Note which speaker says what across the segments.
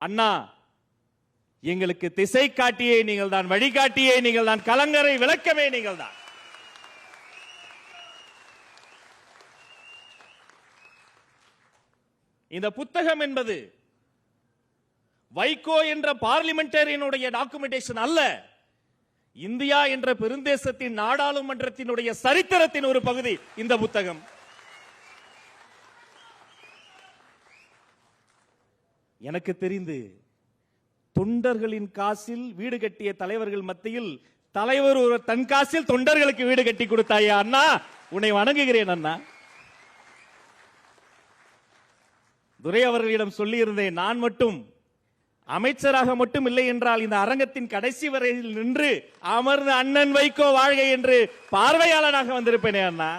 Speaker 1: அண்ணா, எங்களுக்கு திசை காட்டியே நீங்கள் தான், வழிகாட்டியே நீங்கள் தான், கலங்கரை விளக்கமே நீங்கள் தான். இந்த புத்தகம் என்பது வைகோ என்ற பார்லிமெண்டேரியனுடைய டாக்குமெண்டேஷன் அல்ல, இந்தியா என்ற பெருந்தேசத்தின் நாடாளுமன்றத்தினுடைய சரித்திரத்தின் ஒரு பகுதி இந்த புத்தகம். எனக்கு தெரிந்து தொண்டர்களின் காசில் வீடு கட்டிய தலைவர்கள் மத்தியில் தலைவர் ஒரு தன் காசில் தொண்டர்களுக்கு வீடு கட்டி கொடுத்தாயா அண்ணா, உன்னை வணங்குகிறேன் அண்ணா. துரை அவர்களிடம் சொல்லி இருந்தேன், நான் மட்டும் அமைச்சராக மட்டும் இல்லை என்றால் இந்த அரங்கத்தின் கடைசி வரையில் நின்று அமர்ந்து அண்ணன் வைகோ வாழ்க என்று பார்வையாளனாக வந்திருப்பேனே அண்ணா.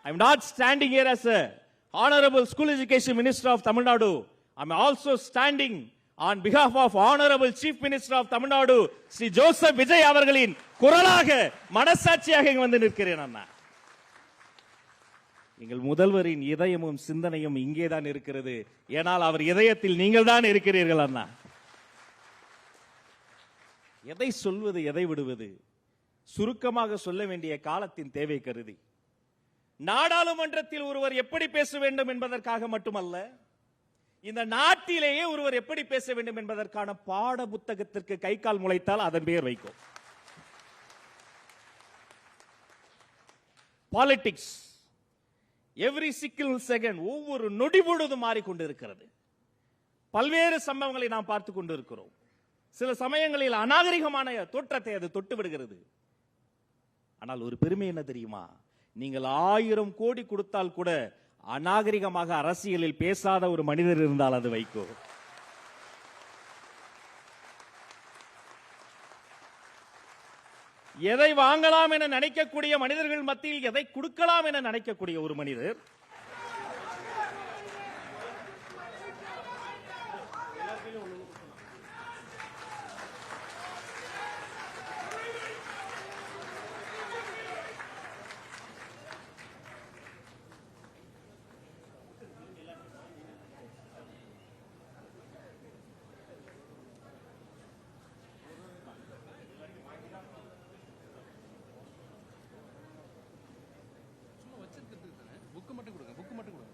Speaker 1: I am not standing here as a Honorable School Education Minister of Tamil Nadu. I am also standing on behalf of Honorable Chief Minister of Tamil Nadu, Sri Joseph Vijay அவர்களின் குரலாக மனசாட்சியாக இங்கு வந்து நிற்கிறேன் அண்ணா. எங்கள் முதல்வரின் இதயமும் சிந்தனையும் இங்கேதான் இருக்கிறது. ஏனால் அவர் இதயத்தில் நீங்கள் தான் இருக்கிறீர்கள் அண்ணா. எதை சொல்வது எதை விடுவது, சுருக்கமாக சொல்ல வேண்டிய காலத்தின் தேவை கருதி நாடாளுமன்றத்தில் ஒருவர் எப்படி பேச வேண்டும் என்பதற்காக மட்டுமல்ல, இந்த நாட்டிலேயே ஒருவர் எப்படி பேச வேண்டும் என்பதற்கான பாட புத்தகத்திற்கு கை கால் முளைத்தால் அதன் பெயர் Vaiko. Politics every single second, ஒவ்வொரு நொடி பொழுது மாறிக்கொண்டிருக்கிறது. பல்வேறு சம்பவங்களை நாம் பார்த்துக் கொண்டிருக்கிறோம். சில சமயங்களில் அநாகரிகமான தோற்றத்தை அது தொட்டு விடுகிறது. ஆனால் ஒரு பெருமை என்ன தெரியுமா, நீங்கள் 1000 கோடி கொடுத்தால் கூட அநாகரிகமாக அரசியலில் பேசாத ஒரு மனிதர் இருந்தால் அது வைகோ. எதை வாங்கலாம் என நினைக்கக்கூடிய மனிதர்கள் மத்தியில் எதை கொடுக்கலாம் என நினைக்கக்கூடிய ஒரு மனிதர்.
Speaker 2: புக்கு மட்டும் கொடுங்க, புக்கு மட்டும் கொடுங்க.